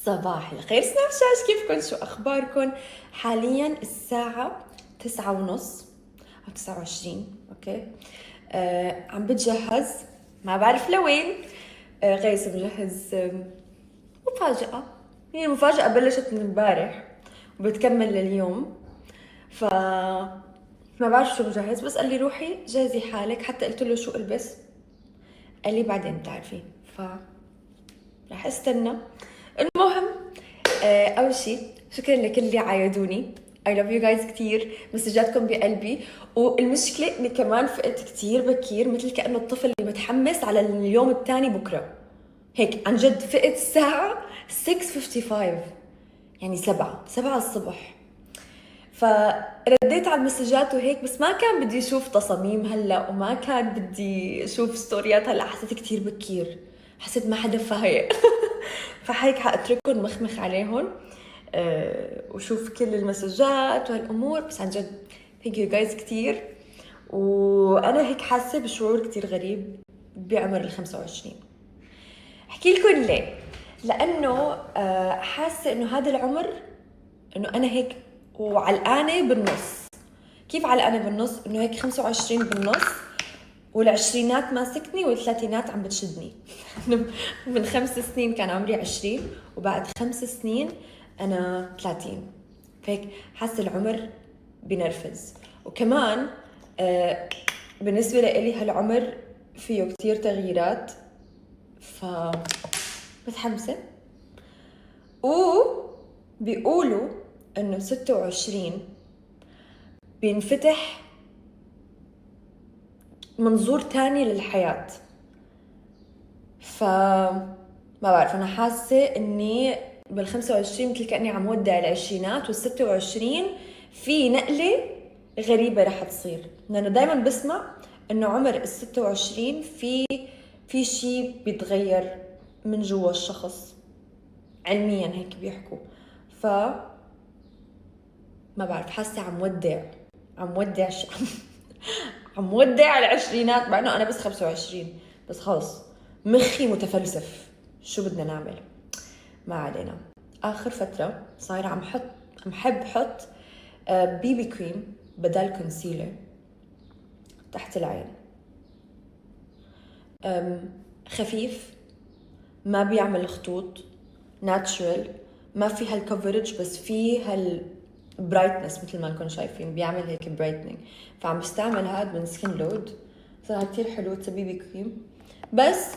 صباح الخير سناب شاش، كيفكن؟ شو أخباركن؟ حاليا الساعة 9:30 أو 29. أوكي. عم بتجهز، ما بعرف لوين. غيث مجهز مفاجأة. هي المفاجأة بلشت من امبارح وبتكمل لليوم. ف ما بعرف شو مجهز، بس قال لي روحي جهزي حالك. حتى قلت له شو البس، قال لي بعدين بتعرفي. راح استنى. المهم، اول شيء شكرا لكل اللي عايدوني. I love you guys كتير، مسجاتكم بقلبي. والمشكلة اني كمان فقت كتير بكير، مثل كأنه الطفل اللي متحمس على اليوم الثاني بكرة. هيك عن جد فقت الساعة 6:55، يعني 7 الصبح. فرديت على المسجات وهيك، بس ما كان بدي اشوف تصاميم هلا، وما كان بدي اشوف ستوريات هلا. حسيت كتير بكير، حسيت ما حدا فايق. فهيك حاترككم مخمخ عليهم. وشوف كل المسجات وهالامور. بس عن جد ثانك يو جايز كتير. وانا هيك حاسه بشعور كتير غريب بعمر ال 25. احكي لكم ليه. لانه حاسه انه هذا العمر، انه انا هيك وعلقانه بالنص. كيف علقانه بالنص؟ انه هيك 25 بالنص، والعشرينات ماسكني، والثلاثينات عم بتشدني. من 5 سنين كان عمري 20، وبعد 5 سنين أنا 30. فهيك حاسة العمر بنرفز. وكمان بالنسبة لإلي هالعمر فيه كتير تغييرات، متحمسة. وبيقولوا إنه 26 بينفتح منظور تاني للحياة. ما بعرف، أنا حاسة إني بال25 مثل كأني عم ودع العشرينات، وال26 في نقلة غريبة رح تصير. لأنه دايما بسمع إنه عمر ال26 في شيء بيتغير من جوا الشخص، علميا هيك بيحكوا. ما بعرف، حاسة عم ودع عم ودع العشرينات، مع إنه أنا بس 25. بس خلص مخي متفلسف. شو بدنا نعمل؟ ما علينا. آخر فترة صايرة عم حب حط بيبي كريم بدل كونسيلر تحت العين. خفيف، ما بيعمل خطوط، ناتشرال، ما في هالكفرج، بس في هالبرايتنس مثل ما نكون شايفين، بيعمل هيك برايتنينج. فعم بستعمل هاد من سكين لود، صراحة كتير حلو. بيبي كريم، بس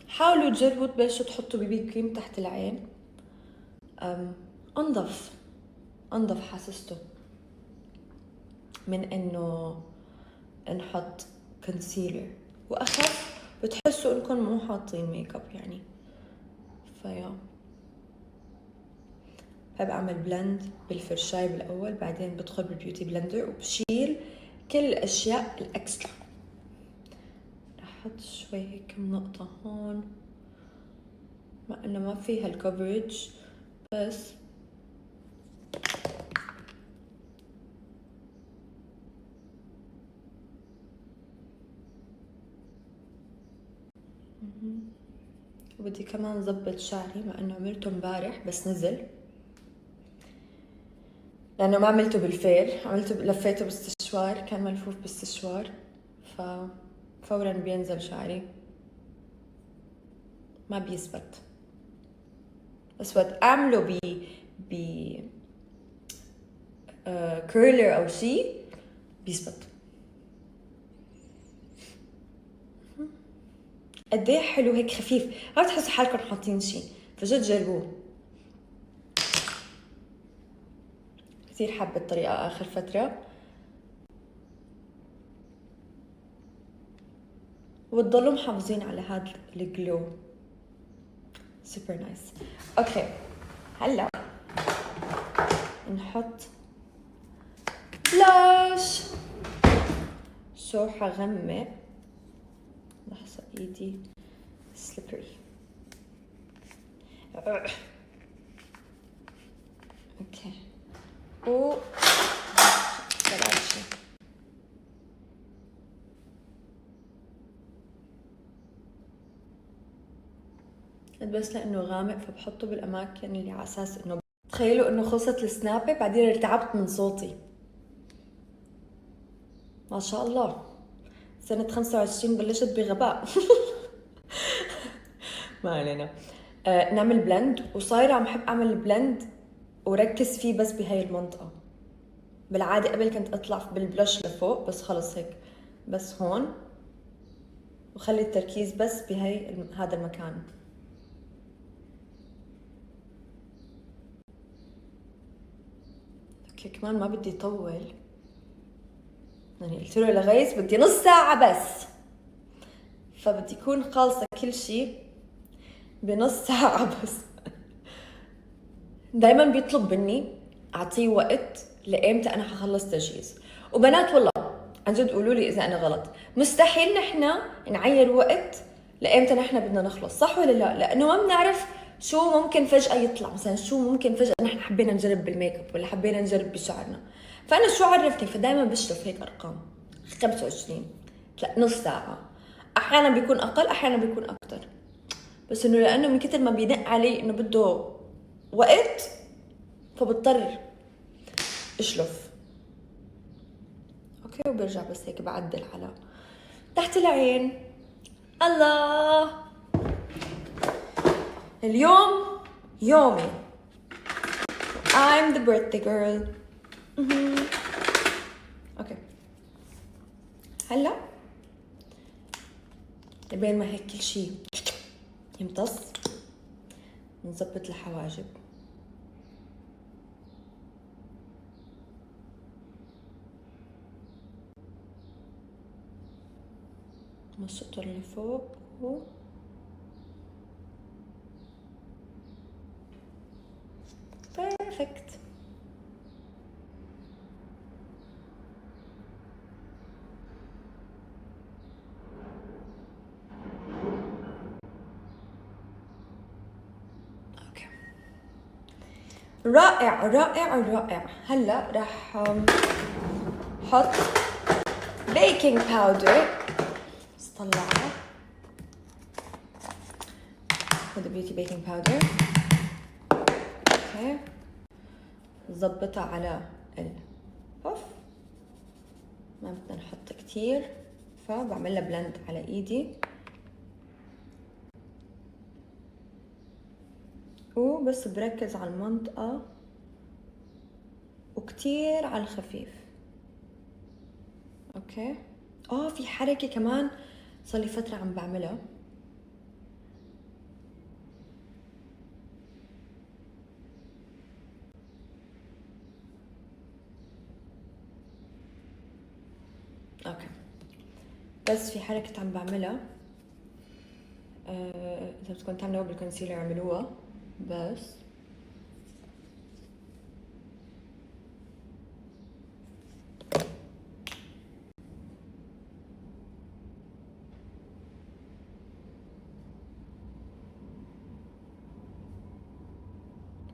حاولوا تجربوا تبلشوا تحطوا بيبي كريم تحت العين. انظف حاسسته من انه نحط كونسيلر، واخف بتحسوا انكم مو حاطين ميك اب يعني. بحب اعمل بلند بالفرشاي بالاول، بعدين بدخل بالبيوتي بلندر وبشيل كل الاشياء الاكسترا. رح احط شوي هيك كم نقطة هون، مع انه ما فيها الكفرج، بس وبدي كمان ظبط شعري، مع انه عملته امبارح بس نزل، لانه ما عملته بالفيل، عملته لفيته باستشوار، كان ملفوف باستشوار، فورا بينزل شعري، ما بيثبت. بس وقت اعمله ب كيرلر او شيء بيثبت. قد ايه حلو هيك خفيف، ما تحسوا حالكم حاطين شيء. فجد جربوه، كثير حابة الطريقة آخر فترة. وتضلوا محافظين على هذا الجلو، سوبر نايس. اوكي، هلا نحط بلاش. شو حغمق؟ لحظة ايدي سليبري. اوكي، و بلاش. بس لانه غامق فبحطه بالاماكن اللي على اساس انه تخيلوا انه خلصت السنابة بعدين ارتعبت من صوتي. ما شاء الله سنة 25 بلشت بغباء. ما علينا. نعمل بلند، وصايرة عم حب اعمل بلند وركز فيه بس بهاي المنطقة. بالعادة قبل كنت اطلع بالبلش لفوق، بس خلص هيك بس هون، وخلي التركيز بس بهاي هذا المكان. اوكي كمان ما بدي طول، يعني قلت له لغيث بدي نص ساعة بس، فبدي يكون خالصة كل شيء بنص ساعة بس. دايما بيطلب مني اعطيه وقت لامتى انا حخلص تجهيز. وبنات والله عن جد قولوا لي اذا انا غلط، مستحيل نحن نعير وقت لامتى نحن بدنا نخلص، صح ولا لا؟ لانه ما بنعرف شو ممكن فجأة يطلع، مثلا شو ممكن فجأة نحن حبينا نجرب بالميك اب ولا حبينا نجرب بشعرنا. فانا شو عرفني؟ فدايما بشرف هيك ارقام 25 نص ساعة، احيانا بيكون اقل احيانا بيكون اكثر، بس انه لانه من كتر ما بينق علي انه بده وقت فبضطر اشلف. اوكي وبرجع بس هيك بعدل على تحت العين. الله اليوم يومي، I'm the birthday girl. اوكي هلا بين ما هيك كل شيء يمتص نظبط الحواجب. من الشطر لفوق بيرفكت. اوكي رائع رائع رائع. هلا راح احط بيكنج باودر، بس طلعها. هذا بيوتي بيكنج باودر. اوكي نظبطها على البف، ما بدنا نحط كتير، فبعملها بلند على ايدي وبس بركز على المنطقة وكتير على الخفيف. اوكي في حركة كمان صار لي فترة عم بعملها، اوكي بس في حركة عم بعملها، اذا بدكم تعملوها بالكونسيلر اعملوها، بس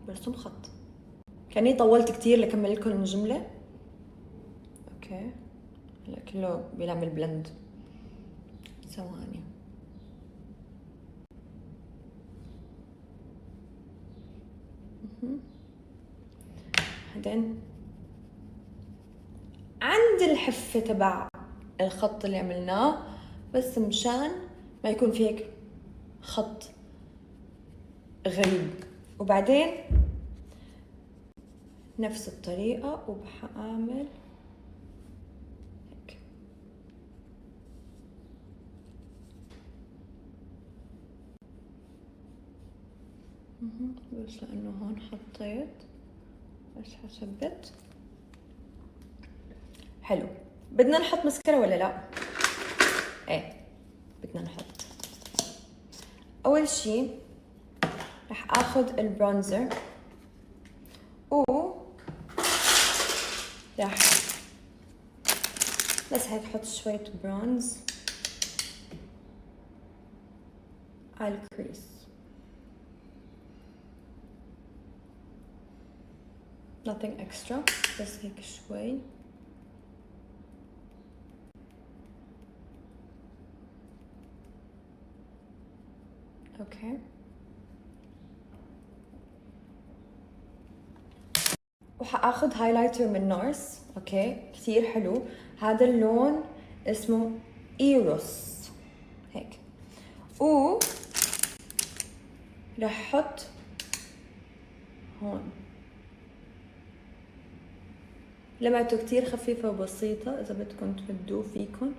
برسم خط. كأني طولت كتير لكمل لكم الجملة. اوكي هلا كله بيعمل بلند، ثواني. بعدين عند الحفة تبع الخط اللي عملناه، بس مشان ما يكون في هيك خط غريب. وبعدين نفس الطريقة وبحعمل هيك. بس لأنه هون حطيت بس حثبت. حلو. بدنا نحط مسكرة ولا لا؟ ايه بدنا نحط. أول شي رح آخذ البرونزر و رح بس هيك حط شوية برونز على الكريس. nothing extra، بس هيك شوي. اوكي وحاخذ هايلايتر من نارس. اوكي كثير حلو هذا اللون، اسمه ايروس هيك. و رح احط هون لمعته كتير خفيفة وبسيطة، اذا بدكم تمدوه فيكم،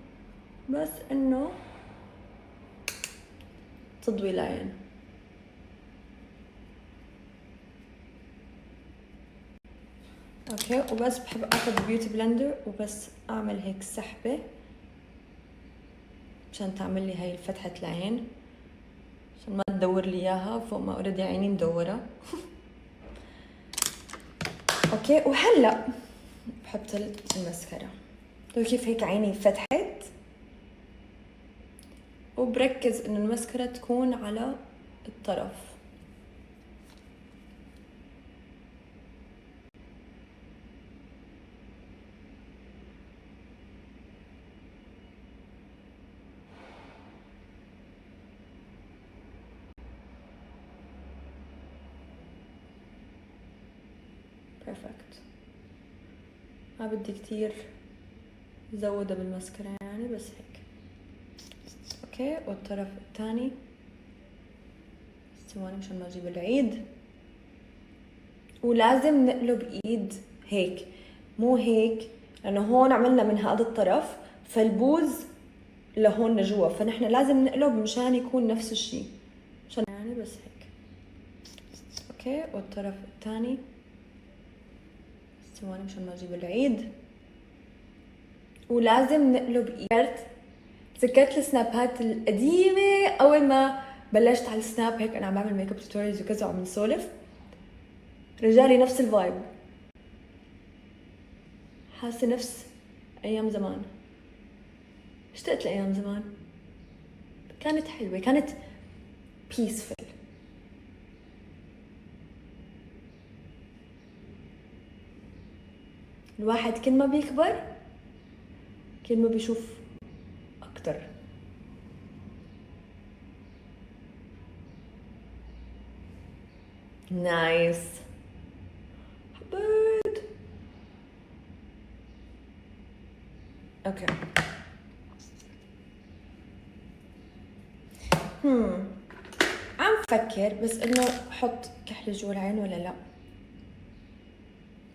بس انه تضوي العين. اوكي وبس بحب اخذ بيوتي بلندر وبس اعمل هيك سحبة عشان تعمل لي هاي فتحة العين، عشان ما تدور لي اياها فوق ما اوريدي عيني مدورة. اوكي وهلا بحط المسكرة. شوفوا كيف هيك عيني فتحت، وبركز انه المسكرة تكون على الطرف. بيرفكت. ما بدي كتير زودها بالمسكرة يعني، بس هيك. اوكي والطرف الثاني ثواني مشان ما اجيب العيد. ولازم نقلب ايد هيك، مو هيك، لانه هون عملنا من هذا الطرف فالبوز لهون لجوا، فنحن لازم نقلب مشان يكون نفس الشيء، مشان يعني بس هيك. اوكي والطرف الثاني ثواني مشان ما اجيب العيد. ولازم نقلب ايد. تذكرت السنابات القديمة اول ما بلشت على السناب، هيك انا عم بعمل ميك اب توتوريالز وكذا وعم نسولف، رجالي نفس الفايب، حاسه نفس ايام زمان. اشتقت لايام زمان، كانت حلوه، كانت بيسفل. الواحد كل ما بيكبر كل ما بيشوف اكتر. نايس حبيت. اوكي عم فكر بس انه احط كحل جوا العين ولا لا.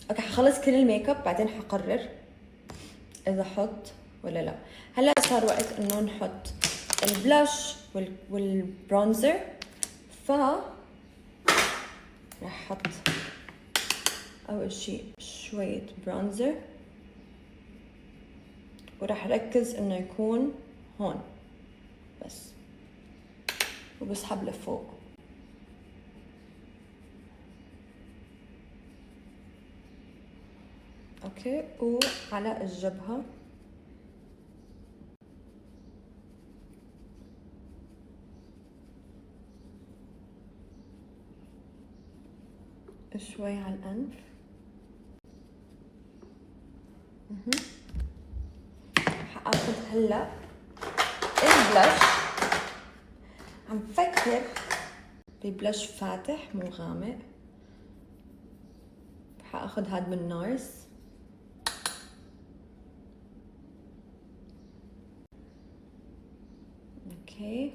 اوكي حخلص كل الميك اب بعدين حقرر اذا احط ولا لا. هلا صار وقت انه نحط البلاش والبرونزر، ف رح احط اول شي شوية برونزر، ورح ركز انه يكون هون بس، وبسحب لفوق. اوكي وعلى الجبهة شوي على الأنف. حاخذ هلا البلاش، عم فكر ببلاش فاتح مو غامق. حاخذ هاد من نارس. اوكي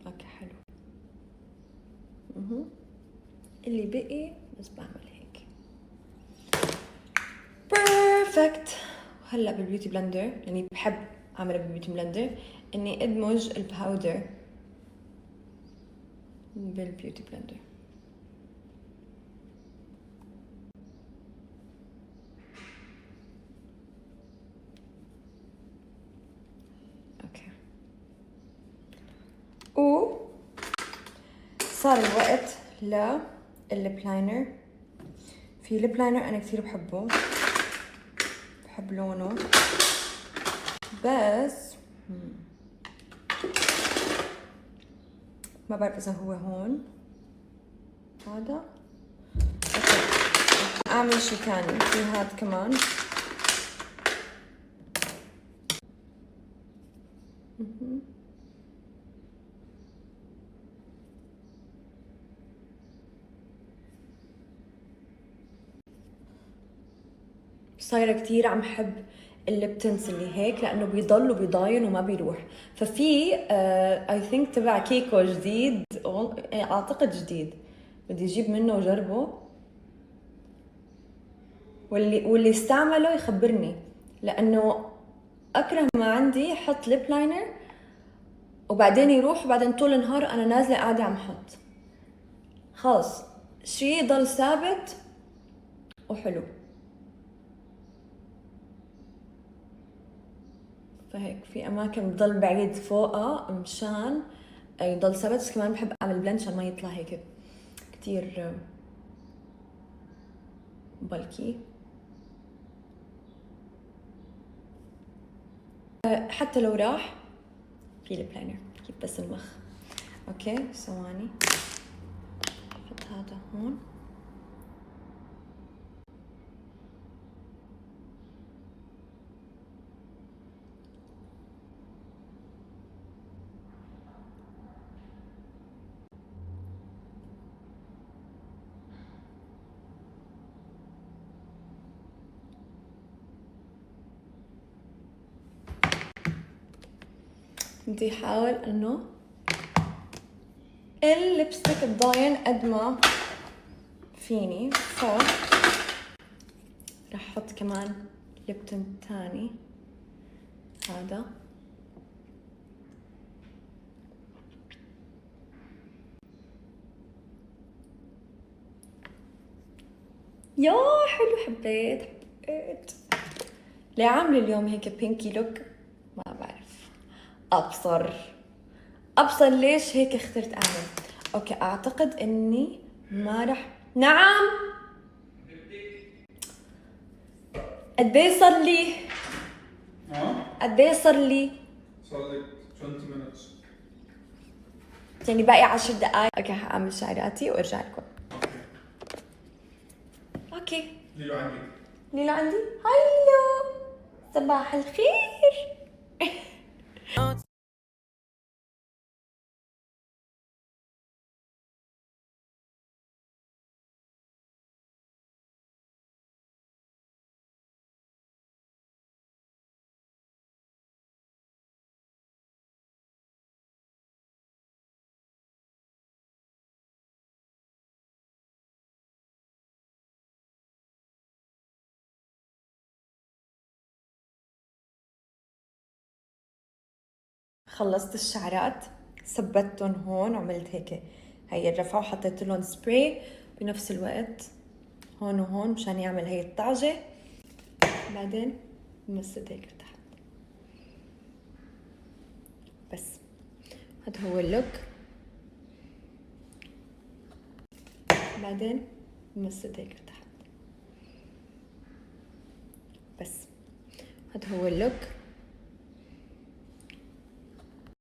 اوكي حلو. اللي بقي بس بعمل هيك بيرفكت. وهلا بالبيوتي بلندر، يعني بحب اعملها بالبيوتي بلندر، اني ادمج الباودر بالبيوتي بلندر. اوكي صار الوقت للليب لاينر. في ليب لاينر انا كثير بحبه، بحب لونه، بس ما بعرف اذا هو هون هذا. اوكي اعمل شي ثاني في هاد كمان. صايرة كتير عم حب الليب تنس اللي هيك لانه بيضل وبيضاين وما بيروح. ففي اي ثينك تبع كيكو جديد، اعتقد جديد، بدي اجيب منه وجربه، واللي استعمله يخبرني، لانه اكره ما عندي حط ليب لاينر وبعدين يروح وبعدين طول النهار انا نازله قاعده عم حط. خلص شيء ضل ثابت وحلو. فهيك في اماكن بضل بعيد فوقها مشان يضل ثابت، بس كمان بحب اعمل بلند عشان ما يطلع هيك كتير بلكي. حتى لو راح في ليب لاينر كيف بس المخ. اوكي ثواني حط هذا هون. بدي احاول انه اللبستيك تضاين قد ما فيني، ف رح احط كمان ليبتن تاني هذا. يا حلو، حبيت. ليه عامله اليوم هيك بينكي لوك؟ ما بعرف، ابصر ليش هيك اخترت اعمل. اوكي اعتقد اني ما رح. نعم قد ايه صار لي؟ قد ايه صار لي؟ صار لك 20 minutes. يعني باقي 10 دقايق. اوكي هعمل شعراتي وارجع لكم. اوكي ليلو عندي. ليلو عندي. هلو صباح الخير. خلصت الشعرات، ثبتهم هون وعملت هيك هي الرفعة وحطيت لهم سبراي بنفس الوقت هون وهون مشان يعمل هي الطعجة. بعدين بمسد هيك لتحت. بس هذا هو اللوك. بعدين بمسد هيك لتحت. بس هذا هو اللوك.